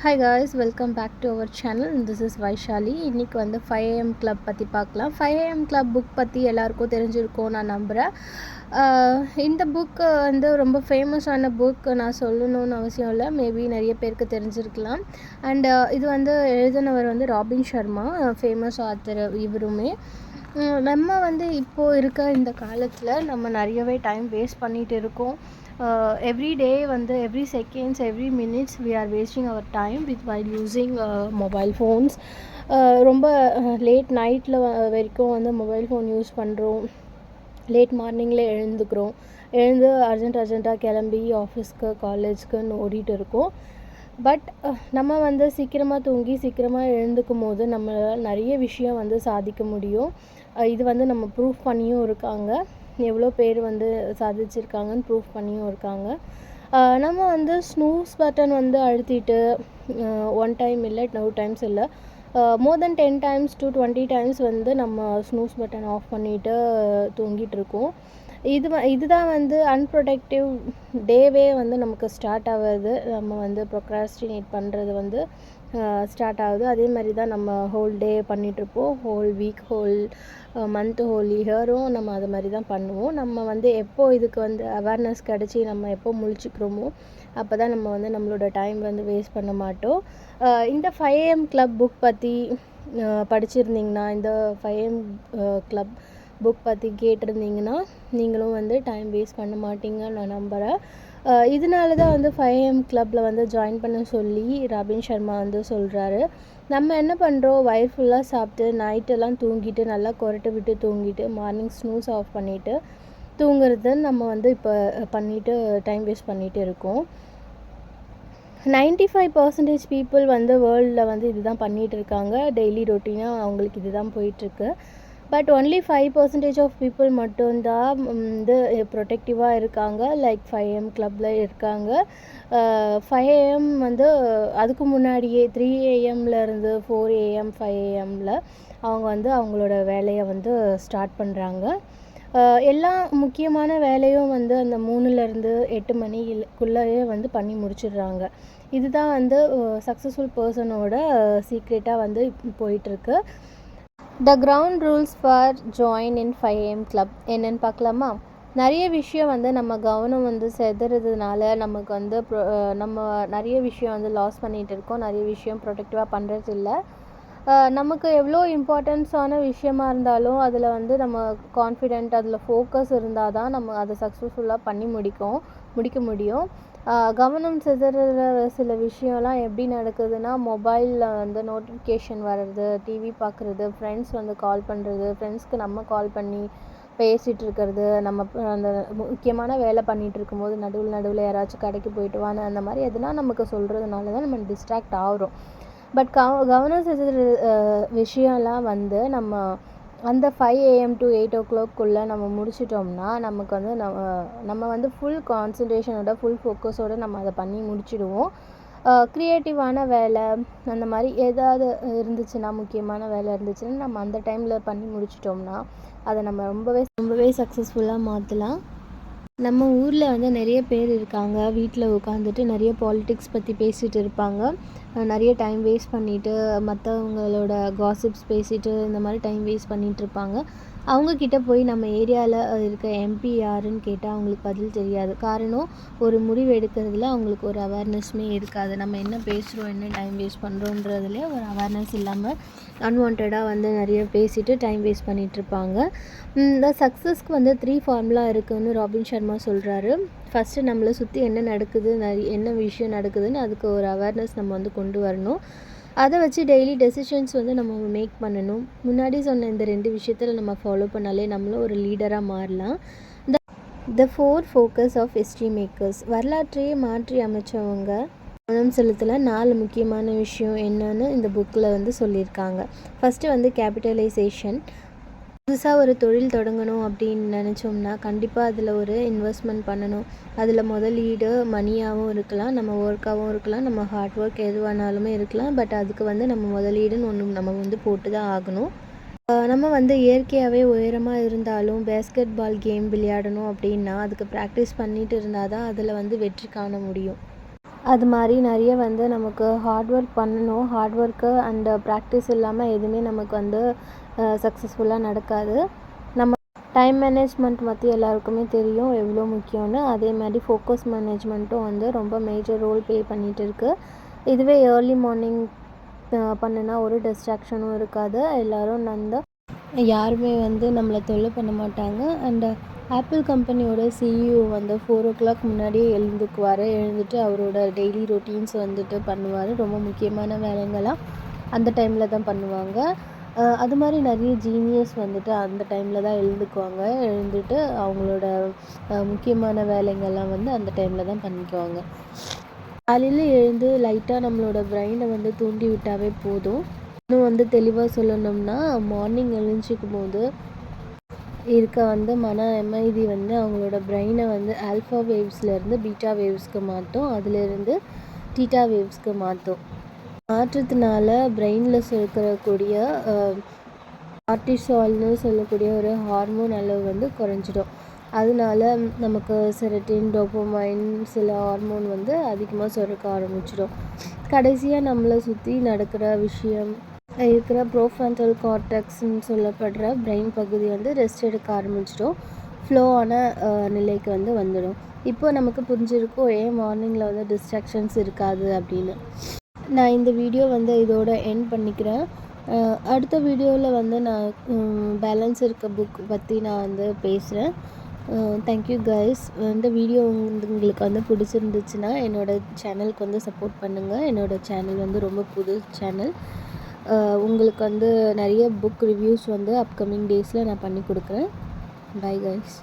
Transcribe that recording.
Hi guys, welcome back to our channel. This is Vaishali. இன்னைக்கு வந்து 5am club பற்றி பார்க்கலாம். 5am club புக் பற்றி எல்லாருக்கும் தெரிஞ்சிருக்கும் நான் நம்புகிறேன். இந்த புக்கு வந்து ரொம்ப ஃபேமஸான புக். நான் சொல்லணும்னு அவசியம் இல்லை, மேபி நிறைய பேருக்கு தெரிஞ்சிருக்கலாம். அண்ட் இது வந்து எழுதினவர் வந்து ராபின் சர்மா, ஃபேமஸ் ஆத்தர் இவருமே. நம்ம வந்து இப்போது இருக்க இந்த காலத்தில் நம்ம நிறையவே டைம் வேஸ்ட் பண்ணிகிட்டு இருக்கோம். Every day வந்து every seconds every minutes we are wasting our time while using mobile phones. ரொம்ப லேட் நைட்டில் வரைக்கும் வந்து மொபைல் ஃபோன் யூஸ் பண்ணுறோம். லேட் மார்னிங்கில் எழுந்து அர்ஜெண்ட்டாக கிளம்பி ஆஃபீஸ்க்கு காலேஜ்க்குன்னு ஓடிட்டு இருக்கோம். பட் நம்ம வந்து சீக்கிரமாக தூங்கி சீக்கிரமாக எழுந்துக்கும் போது நம்மளால் நிறைய விஷயம் வந்து சாதிக்க முடியும். இது வந்து நம்ம ப்ரூஃப் பண்ணியும் இருக்காங்க. எவ்வளோ பேர் வந்து சாதிச்சிருக்காங்கன்னு ப்ரூஃப் பண்ணியும் இருக்காங்க. நம்ம வந்து ஸ்னூஸ் பட்டன் வந்து அழுத்திட்டு ஒன் டைம் இல்லை, 2 டைம்ஸ் இல்லை, மோர் தென் 10 times to 20 times வந்து நம்ம ஸ்னூஸ் பட்டன் ஆஃப் பண்ணிவிட்டு தூங்கிட்டுருக்கோம். இதுதான் வந்து அன்ப்ரொடக்டிவ் டேவே வந்து நமக்கு ஸ்டார்ட் ஆகுது. நம்ம வந்து ப்ரொக்ராஸ்டினேட் பண்ணுறது வந்து ஸ்டார்ட் ஆகுது. அதே மாதிரி தான் நம்ம ஹோல் டே பண்ணிகிட்ருப்போம். ஹோல் வீக், ஹோல் மந்த், ஹோல் இயரும் நம்ம அது மாதிரி தான் பண்ணுவோம். நம்ம வந்து எப்போது இதுக்கு வந்து அவேர்னஸ் கிடச்சி நம்ம எப்போ முழிச்சிக்கிறோமோ அப்போ தான் நம்ம வந்து நம்மளோட டைம் வந்து வேஸ்ட் பண்ண மாட்டோம். இந்த 5am club புக் பற்றி படிச்சிருந்திங்கன்னா, இந்த 5am club புக் பற்றி கேட்டிருந்தீங்கன்னா நீங்களும் வந்து டைம் வேஸ்ட் பண்ண மாட்டீங்கன்னு நான் நம்புகிறேன். இதனால தான் வந்து 5am கிளப்பில் வந்து ஜாயின் பண்ண சொல்லி ராபின் சர்மா வந்து சொல்கிறாரு. நம்ம என்ன பண்ணுறோம், வயிறு ஃபுல்லாக சாப்பிட்டு நைட்டெல்லாம் தூங்கிட்டு நல்லா கொரட்டை விட்டு தூங்கிட்டு மார்னிங் ஸ்னூஸ் ஆஃப் பண்ணிவிட்டு தூங்குறது நம்ம வந்து இப்போ பண்ணிவிட்டு டைம் வேஸ்ட் பண்ணிகிட்டு இருக்கோம். 95% பீப்புள் வந்து வேர்ல்டில் வந்து இதுதான் பண்ணிகிட்டு இருக்காங்க. டெய்லி ரொட்டீனாக அவங்களுக்கு இதுதான் போயிட்டுருக்கு. பட் ஒன்லி 5% ஆஃப் பீப்புள் மட்டும்தான் வந்து ப்ரொடெக்டிவாக இருக்காங்க. லைக் 5am கிளப்பில் இருக்காங்க. 5am வந்து அதுக்கு முன்னாடியே 3amலேருந்து 4am 5amல அவங்க வந்து அவங்களோட வேலையை வந்து ஸ்டார்ட் பண்ணுறாங்க. எல்லா முக்கியமான வேலையும் வந்து அந்த 3லேருந்து 8 மணிக்குள்ளேயே வந்து பண்ணி முடிச்சிடுறாங்க. இதுதான் வந்து சக்ஸஸ்ஃபுல் பர்சனோட சீக்ரெட்டாக வந்து போயிட்டுருக்கு. The ground rules for join in 5am club என்னென்னு பார்க்கலாமா? நிறைய விஷயம் வந்து நம்ம கவனம் வந்து செதுறதுனால நமக்கு வந்து நம்ம நிறைய விஷயம் வந்து லாஸ் பண்ணிகிட்டு இருக்கோம். நிறைய விஷயம் ப்ரொடெக்டிவாக பண்ணுறது இல்லை. நமக்கு எவ்வளோ இம்பார்ட்டன்ஸான விஷயமா இருந்தாலும் அதில் வந்து நம்ம கான்ஃபிடென்ட், அதில் ஃபோக்கஸ் இருந்தால் தான் நம்ம அதை சக்ஸஸ்ஃபுல்லாக பண்ணி முடிக்க முடியும். கவனம் சிதற சில விஷயம்லாம் எப்படி நடக்குதுன்னா, மொபைலில் வந்து நோட்டிஃபிகேஷன் வர்றது, டிவி பார்க்குறது, ஃப்ரெண்ட்ஸ் வந்து கால் பண்ணுறது, ஃப்ரெண்ட்ஸ்க்கு நம்ம கால் பண்ணி பேசிகிட்டு இருக்கிறது, நம்ம அந்த முக்கியமான வேலை பண்ணிகிட்டு இருக்கும்போது நடுவில் யாராச்சும் கடைக்கு போயிட்டு வான்னு அந்த மாதிரி எதுனா நமக்கு சொல்கிறதுனால தான் நம்ம டிஸ்ட்ராக்ட் ஆகிறோம். பட் கவனம் சிதற விஷயம்லாம் வந்து நம்ம அந்த 5am to 8 o'clockக்குள்ளே நம்ம முடிச்சிட்டோம்னா நமக்கு வந்து நம்ம வந்து ஃபுல் கான்சன்ட்ரேஷனோட ஃபுல் ஃபோக்கஸோடு நம்ம அதை பண்ணி முடிச்சிடுவோம். க்ரியேட்டிவான வேலை அந்த மாதிரி ஏதாவது இருந்துச்சுன்னா, முக்கியமான வேலை இருந்துச்சுன்னா நம்ம அந்த டைமில் பண்ணி முடிச்சிட்டோம்னா அதை நம்ம ரொம்பவே சக்ஸஸ்ஃபுல்லாக மாற்றலாம். நம்ம ஊரில் வந்து நிறைய பேர் இருக்காங்க, வீட்டில் உட்காந்துட்டு நிறைய பாலிட்டிக்ஸ் பற்றி பேசிகிட்டு இருப்பாங்க. நிறைய டைம் வேஸ்ட் பண்ணிவிட்டு மற்றவங்களோட காசிப்ஸ் பேசிவிட்டு இந்த மாதிரி டைம் வேஸ்ட் பண்ணிகிட்டு இருப்பாங்க. அவங்கக்கிட்ட போய் நம்ம ஏரியாவில் இருக்க எம்பி யாருன்னு கேட்டால் அவங்களுக்கு பதில் தெரியாது. காரணம், ஒரு முடிவு எடுக்கிறதுல அவங்களுக்கு ஒரு அவேர்னஸ்மே இருக்காது. நம்ம என்ன பேசுகிறோம், என்ன டைம் வேஸ்ட் பண்ணுறோன்றதுலேயே ஒரு அவேர்னஸ் இல்லாமல் அன்வான்டாக வந்து நிறைய பேசிவிட்டு டைம் வேஸ்ட் பண்ணிகிட்ருப்பாங்க. இந்த சக்ஸஸ்க்கு வந்து 3 ஃபார்முலா இருக்குதுன்னு ராபின் சர்மா சொல்கிறாரு. ஃபஸ்ட்டு நம்மளை சுற்றி என்ன நடக்குது, என்ன விஷயம் நடக்குதுன்னு அதுக்கு ஒரு அவேர்னஸ் நம்ம வந்து கொண்டு வரணும். அதை வச்சு டெய்லி டெசிஷன்ஸ் வந்து நம்ம மேக் பண்ணணும். முன்னாடி சொன்ன இந்த 2 விஷயத்தில் நம்ம ஃபாலோ பண்ணாலே நம்மளும் ஒரு லீடராக மாறலாம். த 4 ஃபோக்கஸ் ஆஃப் ஹிஸ்ட்ரி மேக்கர்ஸ், வரலாற்றையே மாற்றி அமைச்சவங்க கவனம் செலுத்தல 4 முக்கியமான விஷயம் என்னன்னு இந்த புக்கில் வந்து சொல்லியிருக்காங்க. ஃபஸ்ட்டு வந்து கேபிட்டலைசேஷன். புதுசாக ஒரு தொழில் தொடங்கணும் அப்படின்னு நினச்சோம்னா கண்டிப்பாக அதில் ஒரு இன்வெஸ்ட்மெண்ட் பண்ணணும். அதில் முதலீடு மணியாகவும் இருக்கலாம், நம்ம ஒர்க்காகவும் இருக்கலாம், நம்ம ஹார்ட் ஒர்க் எதுவானாலுமே இருக்கலாம். பட் அதுக்கு வந்து நம்ம முதலீடுன்னு ஒன்று நம்ம வந்து போட்டு தான் ஆகணும். நம்ம வந்து இயற்கையாகவே உயரமாக இருந்தாலும் பேஸ்கெட் பால் கேம் விளையாடணும் அப்படின்னா அதுக்கு ப்ராக்டிஸ் பண்ணிட்டு இருந்தால் தான் அதில் வந்து வெற்றி காண முடியும். அது மாதிரி நிறைய வந்து நமக்கு ஹார்ட் ஒர்க் பண்ணணும். ஹார்ட் ஒர்க்கு அண்ட் ப்ராக்டிஸ் இல்லாமல் எதுவுமே நமக்கு வந்து சக்ஸஸ்ஃபுல்லாக நடக்காது. நம்ம டைம் மேனேஜ்மெண்ட் பற்றி எல்லாருக்குமே தெரியும் எவ்வளோ முக்கியம்னு. அதே மாதிரி ஃபோக்கஸ் மேனேஜ்மெண்ட்டும் வந்து ரொம்ப மேஜர் ரோல் ப்ளே பண்ணிகிட்டு இருக்குது. இதுவே ஏர்லி மார்னிங் பண்ணுனா ஒரு டிஸ்ட்ராக்ஷனும் இருக்காது. எல்லோரும் யாருமே வந்து நம்மளை தொல்லை பண்ண மாட்டாங்க. அண்ட் ஆப்பிள் கம்பெனியோட சிஇஓ வந்து 4 o'clock முன்னாடியே எழுந்துக்குவார். எழுந்துட்டு அவரோட டெய்லி ரொட்டீன்ஸ் வந்துட்டு பண்ணுவார். ரொம்ப முக்கியமான வேலைங்கள்லாம் அந்த டைமில் தான் பண்ணுவாங்க. அது மாதிரி நிறைய ஜீனியஸ் வந்துட்டு அந்த டைமில் தான் எழுந்துக்குவாங்க. எழுந்துட்டு அவங்களோட முக்கியமான வேலைங்கள்லாம் வந்து அந்த டைமில் தான் பண்ணிக்குவாங்க. காலையில் எழுந்து லைட்டாக நம்மளோட பிரெயினை வந்து தூண்டி விட்டாவே போதும். இன்னும் வந்து தெளிவாக சொல்லணும்னா, மார்னிங் எழுந்திரிக்கும் போது இருக்க வந்து மன அமைதி வந்து அவங்களோட பிரெயினை வந்து ஆல்ஃபா வேவ்ஸ்லேருந்து பீட்டா வேவ்ஸ்க்கு மாற்றும். அதிலிருந்து டீட்டா வேவ்ஸ்க்கு மாற்றும். மாற்றத்தினால பிரெயினில் சுரக்கக்கூடிய கார்ட்டிசால்னு சொல்லக்கூடிய ஒரு ஹார்மோன் அளவு வந்து குறைஞ்சிடும். அதனால நமக்கு செரட்டின், டோபமைன் சில ஹார்மோன் வந்து அதிகமாக சுரக்க ஆரம்பிச்சிடும். கடைசியாக நம்மளை சுற்றி நடக்கிற விஷயம் இருக்கிற ப்ரோஃப்ரண்டல் கார்டெக்ஸ்ன்னு சொல்லப்படுற பிரெயின் பகுதி வந்து ரெஸ்ட் எடுக்க ஆரம்பிச்சிடும். ஃப்ளோவான நிலைக்கு வந்து வந்துடும். இப்போ நமக்கு புரிஞ்சிருக்கும் ஏன் மார்னிங்கில் வந்து டிஸ்ட்ராக்ஷன்ஸ் இருக்காது அப்படின்னு. நான் இந்த வீடியோ வந்து இதோட எண்ட் பண்ணிக்கிறேன். அடுத்த வீடியோவில் வந்து நான் பேலன்ஸ் இருக்க புக் பற்றி நான் வந்து பேசுகிறேன். Thank you guys. இந்த வீடியோ உங்களுக்கு வந்து பிடிச்சிருந்துச்சுன்னா என்னோடய சேனலுக்கு வந்து சப்போர்ட் பண்ணுங்கள். என்னோடய சேனல் வந்து ரொம்ப புது சேனல். உங்களுக்கு வந்து நிறைய புக் ரிவ்யூஸ் வந்து அப்கமிங் டேஸில் நான் பண்ணி கொடுக்குறேன். Bye guys.